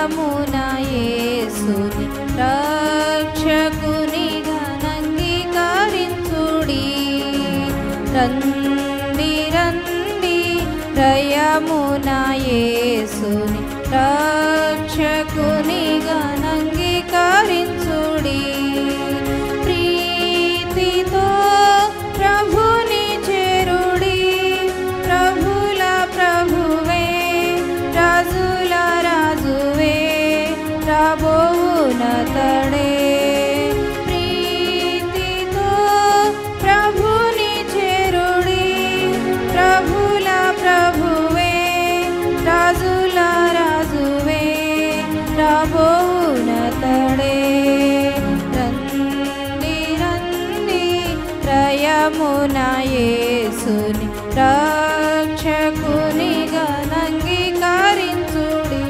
త్రయమున యేసుని రక్షకునిగా నంగీకరించుడి. రండి రండి త్రయమున యేసుని రక్షకునిగా నంగీకరించుడి. ప్రీతితో ప్రభుని చేరుడి. ప్రభుల ప్రభువే రాజుల రాజువే రాబోవునతడే. ప్రీతితో ప్రభుని చేరుడి. ప్రభుల ప్రభువే రాజుల రాజువే రాబోవునతడే. రండి రండి త్రయమున యేసుని రక్షకునిగా నంగీకరించుడి.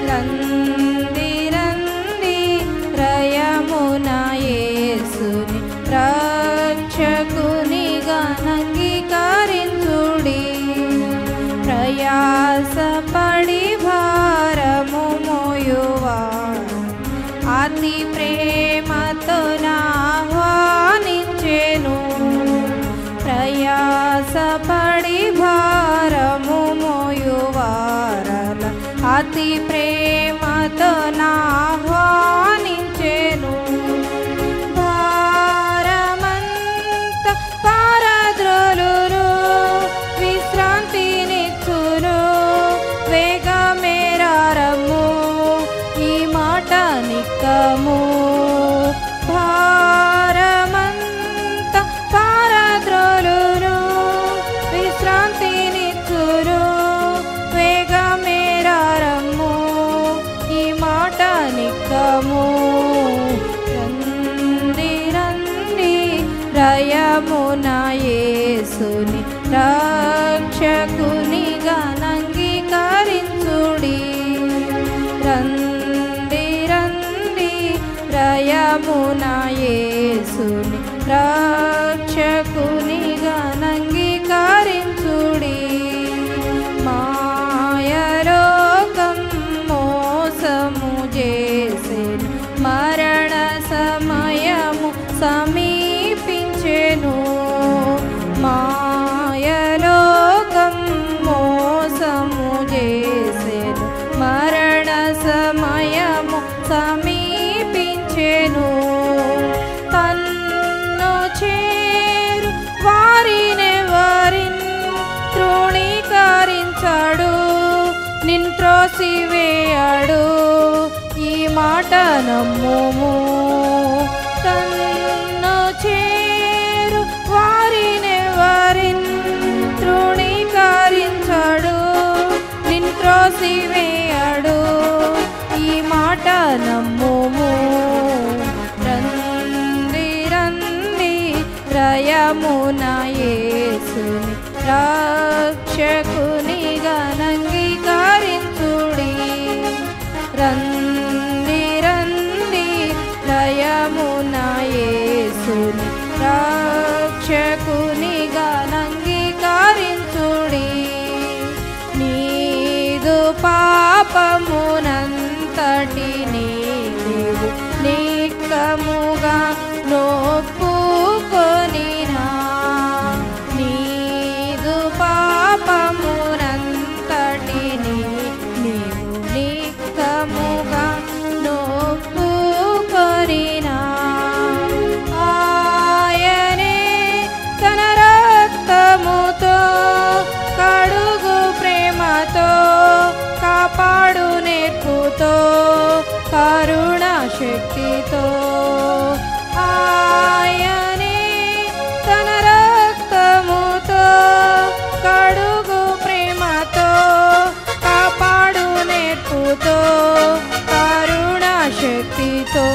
రండి రండి త్రయమున యేసుని రక్షకునిగా నంగీకరించుడి. ప్రయాసపడి భారము మోయువారు అతి ప్రేమతో ఆహ్వానించెను. ప్రయాసపడి భారము మోయువారల అతి ప్రేమతో ఆహ్వానించెను. భారమంత పారద్రోలును విశ్రాంతినిచ్చును. వేగమేరారము ఈ మాట నిక్కము. భారమంత పారద్రోలును విశ్రాంతినిచ్చును. వేగమేరారము ఈ మాట నిక్కము. రండి రండి త్రయమున యేసుని రక్షకునిగా నంగీకరించుడి. రండి రండి త్రయమున యేసుని రక్షకునిగా నంగీకరించుడి. మాయలోకం మోసము చేసెను. మరణ సమయము సమీపించెను. మాయలోకం మోసము చేసెను. మరణ సమయము సమీపించెను. తన్ను చేరు వారినెవరిన్ తృణీకరించడు. నిన్త్రోసివేయడు ఈ మాట నమ్ముము. తన్ను చేరు వారినెవరిన్ తృణీకరించడు. నిన్త్రోసివేయడు ఈ మాట నమ్ముము. రండి రండి త్రయమున యేసుని రక్షకునిగా నంగీకరించుడి. రండి రండి త్రయమున యేసుని రక్షకునిగా నంగీకరించుడి. నీదు పాపమునంతటిని నీవు నిక్కముగా నొప్పుకొనినా. నీదు పాపమునంతటిని నీవు నిక్కముగా నొప్పుకొనినా. ఆయనే తన రక్తముతో కడుగు ప్రేమతో కాపాడు నేర్పుతో కరుణ శక్తితో. ఆయనే తన రక్తముతో కడుగు ప్రేమతో కాపాడు నేర్పుతో కరుణ శక్తితో.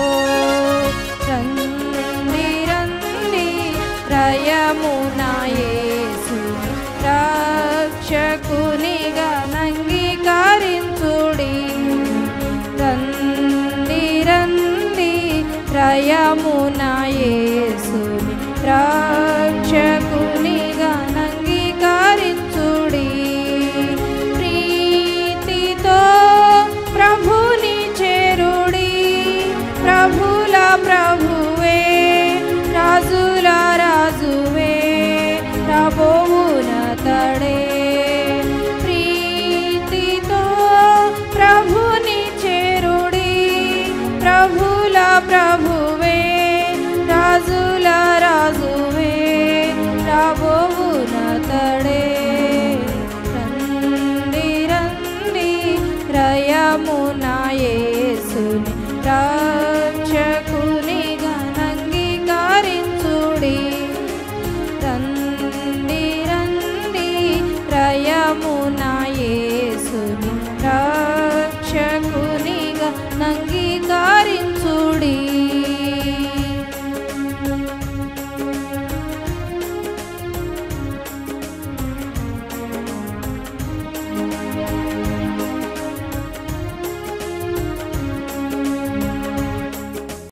రండి రండి త్రయమున యేసుని రక్షకునిగా నంగీకరించుడి. రండి రండి త్రయమున యేసుని రక్షకునిగా నంగీకరించుడి. ప్రీతితో ప్రభు రయమునా యేసుని రక్షకునిగా నంగీకరించుడి. రండి రండి రయమునా యేసుని రక్షకునిగా నంగీకరించుడి.